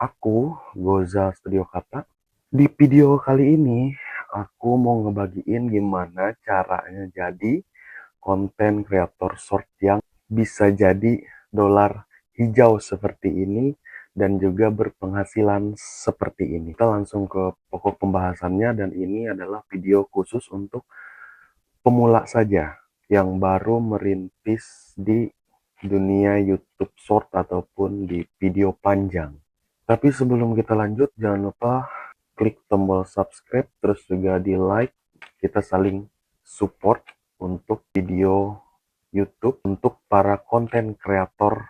Aku, Goza Studio Kata. Di video kali ini, aku mau ngebagiin gimana caranya jadi konten kreator short yang bisa jadi dolar hijau seperti ini dan juga berpenghasilan seperti ini. Kita langsung ke pokok pembahasannya, dan ini adalah video khusus untuk pemula saja yang baru merintis di dunia YouTube Short ataupun di video panjang. Tapi sebelum kita lanjut, jangan lupa klik tombol subscribe, terus juga di like. Kita saling support untuk video YouTube untuk para konten kreator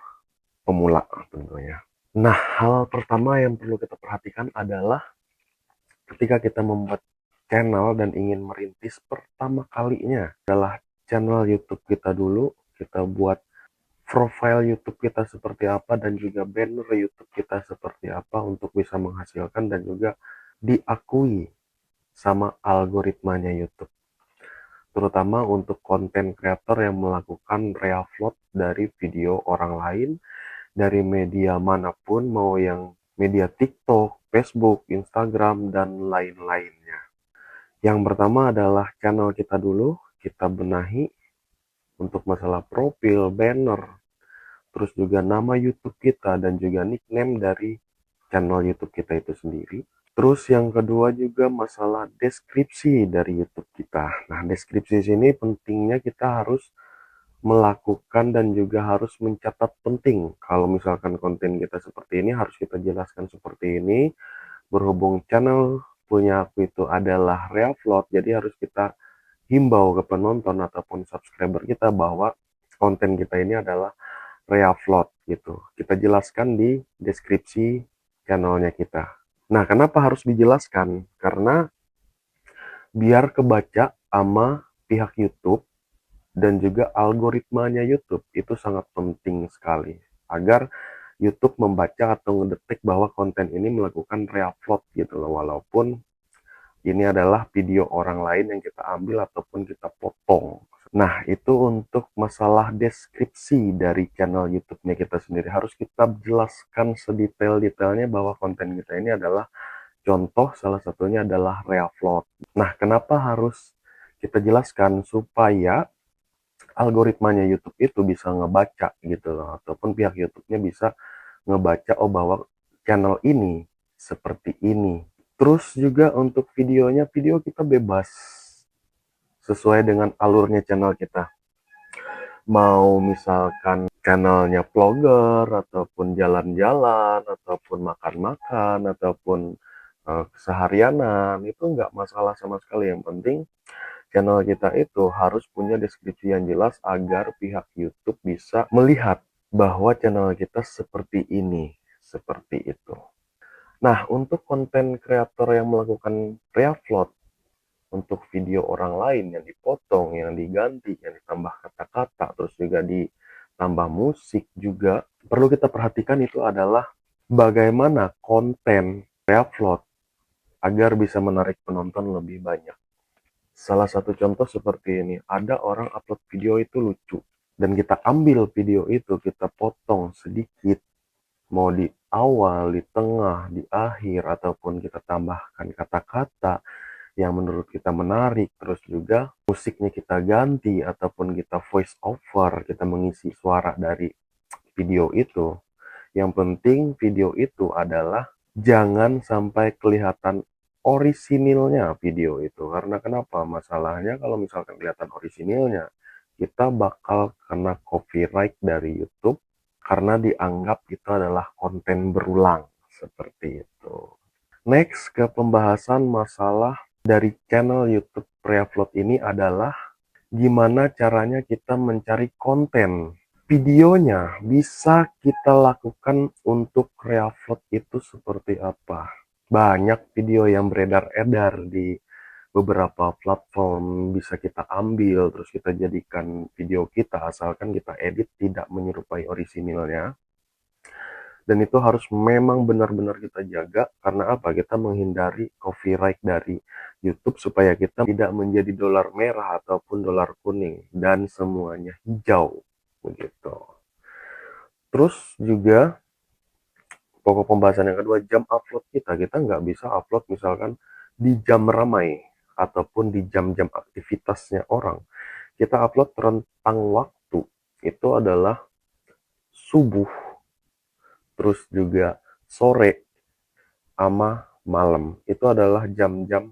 pemula tentunya. Nah, hal pertama yang perlu kita perhatikan adalah ketika kita membuat channel dan ingin merintis pertama kalinya adalah channel YouTube kita dulu. Kita buat profile YouTube kita seperti apa dan juga banner YouTube kita seperti apa untuk bisa menghasilkan dan juga diakui sama algoritmanya YouTube. Terutama untuk konten kreator yang melakukan reupload dari video orang lain dari media manapun, mau yang media TikTok, Facebook, Instagram, dan lain-lainnya. Yang pertama adalah channel kita dulu, kita benahi untuk masalah profil, banner, terus juga nama YouTube kita dan juga nickname dari channel YouTube kita itu sendiri. Terus yang kedua juga masalah deskripsi dari YouTube kita. Nah, deskripsi sini pentingnya kita harus melakukan dan juga harus mencatat penting. Kalau misalkan konten kita seperti ini, harus kita jelaskan seperti ini. Berhubung channel punya aku itu adalah reupload, jadi harus kita himbau ke penonton ataupun subscriber kita bahwa konten kita ini adalah reupload gitu. Kita jelaskan di deskripsi channelnya kita. Nah, kenapa harus dijelaskan? Karena biar kebaca sama pihak YouTube dan juga algoritmanya YouTube itu sangat penting sekali agar YouTube membaca atau ngedetek bahwa konten ini melakukan reupload gitu loh, walaupun ini adalah video orang lain yang kita ambil ataupun kita potong. Nah, itu untuk masalah deskripsi dari channel YouTube-nya kita sendiri. Harus kita jelaskan sedetail-detailnya bahwa konten kita ini adalah contoh, salah satunya adalah reupload. Nah, kenapa harus kita jelaskan? Supaya algoritmanya YouTube itu bisa ngebaca gitu loh, ataupun pihak YouTube-nya bisa ngebaca, oh bahwa channel ini seperti ini. Terus juga untuk videonya, video kita bebas sesuai dengan alurnya channel kita. Mau misalkan channelnya vlogger, ataupun jalan-jalan, ataupun makan-makan, ataupun keseharianan, itu nggak masalah sama sekali. Yang penting channel kita itu harus punya deskripsi yang jelas agar pihak YouTube bisa melihat bahwa channel kita seperti ini, seperti itu. Nah, untuk konten kreator yang melakukan reupload untuk video orang lain yang dipotong, yang diganti, yang ditambah kata-kata, terus juga ditambah musik juga, perlu kita perhatikan itu adalah bagaimana konten reupload agar bisa menarik penonton lebih banyak. Salah satu contoh seperti ini, ada orang upload video itu lucu, dan kita ambil video itu, kita potong sedikit, mau di awal, di tengah, di akhir, ataupun kita tambahkan kata-kata yang menurut kita menarik, terus juga musiknya kita ganti, ataupun kita voice over, kita mengisi suara dari video itu. Yang penting video itu adalah jangan sampai kelihatan orisinilnya video itu. Karena kenapa? Masalahnya kalau misalkan kelihatan orisinilnya, kita bakal kena copyright dari YouTube karena dianggap itu adalah konten berulang seperti itu. Next ke pembahasan masalah dari channel YouTube Reupload ini adalah gimana caranya kita mencari konten. Videonya bisa kita lakukan untuk reupload itu seperti apa. Banyak video yang beredar-edar di beberapa platform bisa kita ambil, terus kita jadikan video kita, asalkan kita edit tidak menyerupai orisinilnya. Dan itu harus memang benar-benar kita jaga, karena apa? Kita menghindari copyright dari YouTube supaya kita tidak menjadi dolar merah ataupun dolar kuning dan semuanya hijau begitu. Terus juga pokok pembahasan yang kedua, jam upload kita. Kita nggak bisa upload misalkan di jam ramai ataupun di jam-jam aktivitasnya orang. Kita upload rentang waktu itu adalah subuh, terus juga sore sama malam. Itu adalah jam-jam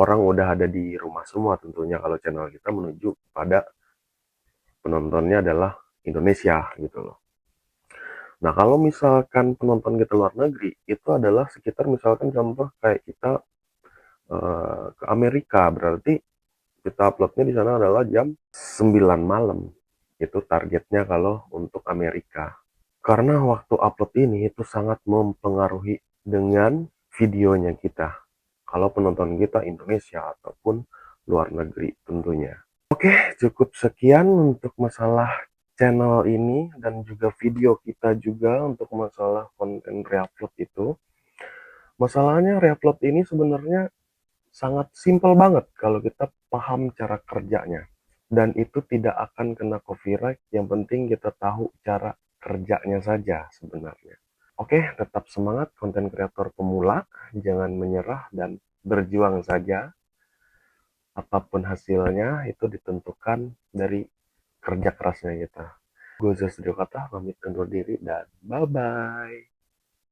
orang udah ada di rumah semua tentunya kalau channel kita menuju pada penontonnya adalah Indonesia gitu loh. Nah, kalau misalkan penonton kita luar negeri, itu adalah sekitar misalkan contoh kayak kita ke Amerika, berarti kita uploadnya di sana adalah jam 9 malam. Itu targetnya kalau untuk Amerika. Karena waktu upload ini itu sangat mempengaruhi dengan videonya kita. Kalau penonton kita Indonesia ataupun luar negeri tentunya. Oke, cukup sekian untuk masalah channel ini dan juga video kita juga untuk masalah konten reupload itu. Masalahnya reupload ini sebenarnya sangat simpel banget kalau kita paham cara kerjanya. Dan itu tidak akan kena copyright, yang penting kita tahu cara kerjanya saja sebenarnya. Oke, tetap semangat konten kreator pemula, jangan menyerah dan berjuang saja. Apapun hasilnya itu ditentukan dari kerja kerasnya kita. Gue Studio Kata pamit undur diri dan bye bye.